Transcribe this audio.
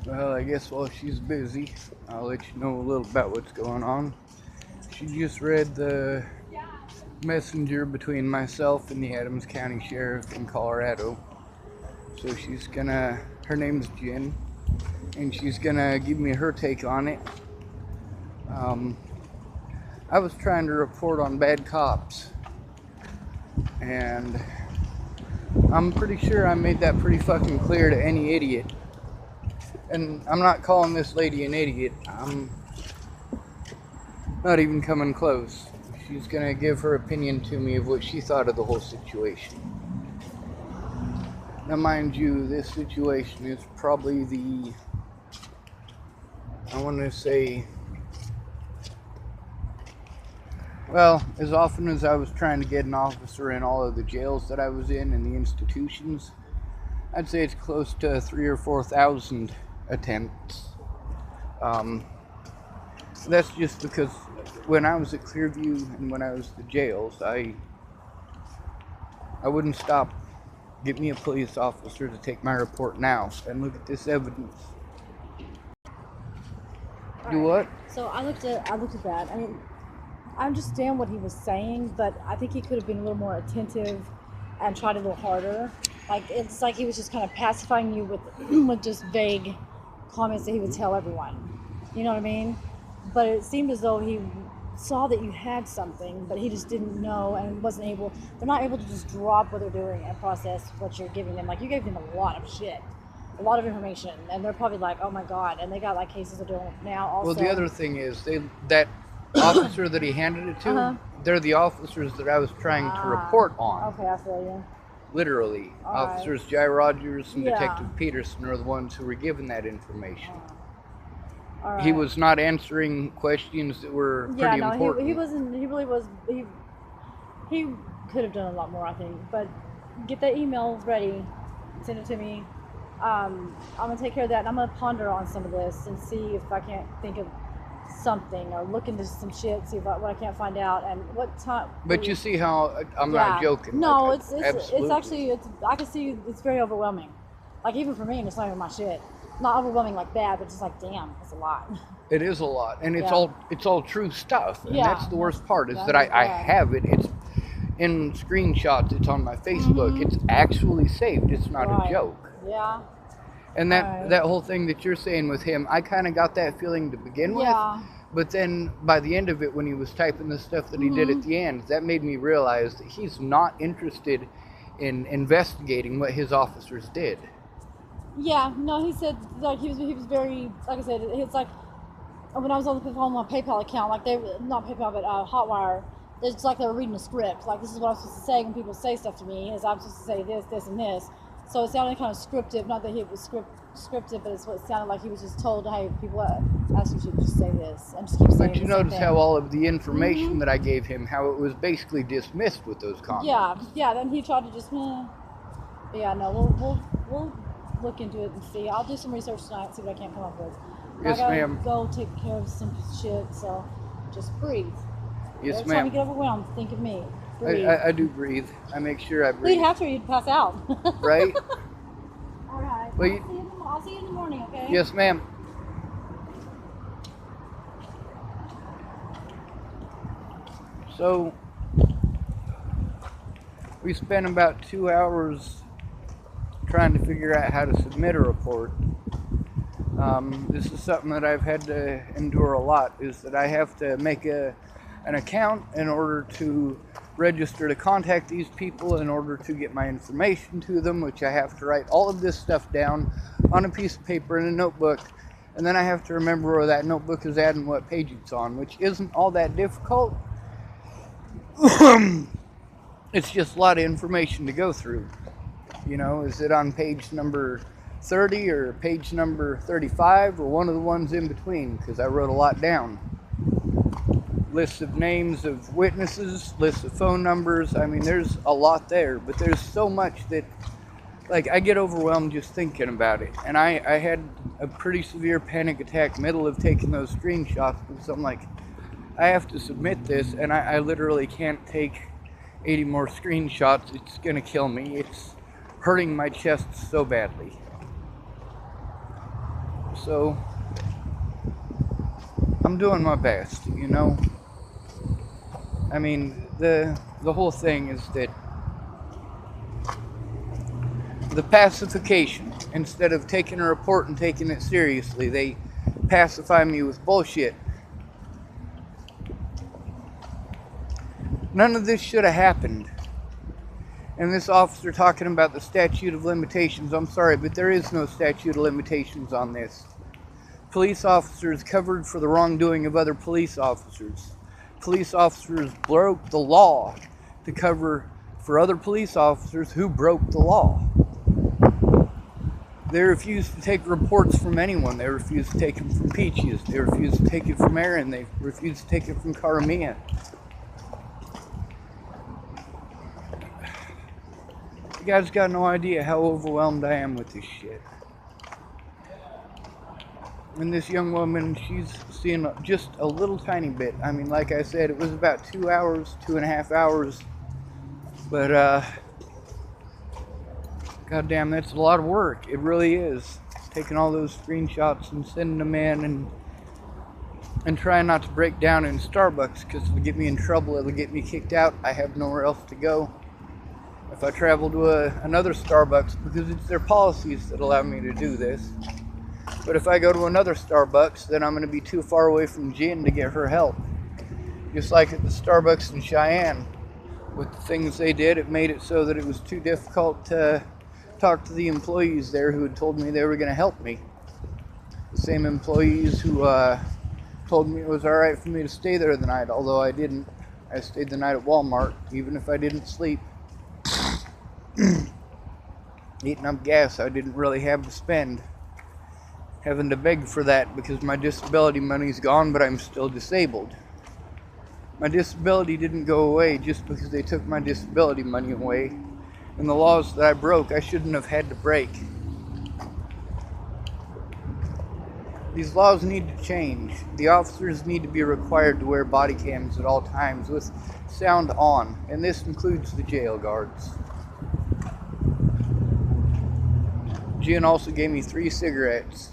Well, I guess while she's busy, I'll let you know a little about what's going on. She just read the messenger between myself and the Adams County Sheriff in Colorado. So her name's Jen, and she's gonna give me her take on it. Um, I was trying to report on bad cops, and I'm pretty sure I made that pretty fucking clear to any idiot. And I'm not calling this lady an idiot. I'm not even coming close. She's gonna give her opinion to me of what she thought of the whole situation. Now, mind you, this situation is probably I want to say, well, as often as I was trying to get an officer in all of the jails that I was in and the institutions, I'd say it's close to 3,000 or 4,000 attempts. That's just because when I was at Clearview and when I was at the jails, I wouldn't stop. Get me a police officer to take my report now and look at this evidence. Do what? So I looked at that. I mean, I understand what he was saying, but I think he could have been a little more attentive and tried a little harder. Like, it's like he was just kind of pacifying you with just vague comments that he would tell everyone. You know what I mean? But it seemed as though he saw that you had something, but he just didn't know and wasn't able. They're not able to just drop what they're doing and process what you're giving them. Like, you gave them a lot of shit, a lot of information, and they're probably like, oh my god. And they got like cases they're doing now also. Well, the other thing is that officer that he handed it to, they're the officers that I was trying to report on. Okay, I feel you. Literally. All Officers right. Jai Rogers and Detective Peterson are the ones who were given that information. All right. He was not answering questions that were pretty important. He wasn't. He really was. He could have done a lot more, I think. But get that email ready, send it to me. I'm gonna take care of that, and I'm gonna ponder on some of this and see if I can't think of something or look into some shit, see what I can't find out and what time. But you see how I'm not joking. No, like, it's actually I can see it's very overwhelming. Like, even for me, it's not even my shit. Not overwhelming like bad, but just like, damn, it's a lot. It is a lot, and it's all true stuff. And that's the worst part is that I have it. It's in screenshots. It's on my Facebook. It's actually saved. It's not a joke. Yeah. And that whole thing that you're saying with him, I kind of got that feeling to begin with. But then by the end of it, when he was typing the stuff that he did at the end, that made me realize that he's not interested in investigating what his officers did. Yeah, no, he said, like, he was very, like I said, it's like, when I was on my PayPal account, like, not PayPal, but Hotwire, it's like they were reading a script. Like, this is what I'm supposed to say when people say stuff to me, is I'm supposed to say this, this, and this. So it sounded kind of scripted, not that he was scripted, but it's what it sounded like he was just told, hey, people ask you to just say this, and just keep saying But you notice how all of the information that I gave him, how it was basically dismissed with those comments. Yeah, then he tried to just, But yeah, no, we'll look into it and see. I'll do some research tonight and see what I can come up with. Yes, ma'am. I gotta go take care of some shit, so just breathe. Yes, Every time you get overwhelmed, think of me. Breathe. I do breathe. I make sure I breathe. You'd have to, you'd pass out. Right? All right. Well, I'll see you in the morning, okay? Yes, ma'am. So, we spent about 2 hours trying to figure out how to submit a report. This is something that I've had to endure a lot, is that I have to make an account in order to register to contact these people, in order to get my information to them, which I have to write all of this stuff down on a piece of paper in a notebook, and then I have to remember where that notebook is at and what page it's on, which isn't all that difficult. It's just a lot of information to go through. You know, is it on page number 30 or page number 35 or one of the ones in between? Because I wrote a lot down. Lists of names of witnesses, lists of phone numbers. I mean, there's a lot there, but there's so much that, like, I get overwhelmed just thinking about it. And I had a pretty severe panic attack middle of taking those screenshots, because I'm like, I have to submit this, and I literally can't take 80 more screenshots. It's gonna kill me. It's hurting my chest so badly. So I'm doing my best, you know. I mean, the whole thing is that the pacification, instead of taking a report and taking it seriously, they pacify me with bullshit. None of this should have happened. And this officer talking about the statute of limitations, I'm sorry, but there is no statute of limitations on this. Police officers covered for the wrongdoing of other police officers. Police officers broke the law to cover for other police officers who broke the law. They refused to take reports from anyone. They refused to take them from Peaches. They refused to take it from Aaron. They refused to take it from Caramia. You guys got no idea how overwhelmed I am with this shit. And this young woman, she's seeing just a little tiny bit. I mean, like I said, it was about 2 hours, 2.5 hours. But, goddamn, that's a lot of work. It really is. Taking all those screenshots and sending them in and trying not to break down in Starbucks because it'll get me in trouble. It'll get me kicked out. I have nowhere else to go. If I travel to another Starbucks, because it's their policies that allow me to do this. But if I go to another Starbucks, then I'm going to be too far away from Jen to get her help. Just like at the Starbucks in Cheyenne. With the things they did, it made it so that it was too difficult to talk to the employees there who had told me they were going to help me. The same employees who told me it was alright for me to stay there the night, although I didn't. I stayed the night at Walmart, even if I didn't sleep. Eating up gas I didn't really have to spend. Having to beg for that because my disability money's gone, but I'm still disabled. My disability didn't go away just because they took my disability money away. And the laws that I broke, I shouldn't have had to break. These laws need to change. The officers need to be required to wear body cams at all times with sound on, and this includes the jail guards. Jen also gave me 3 cigarettes.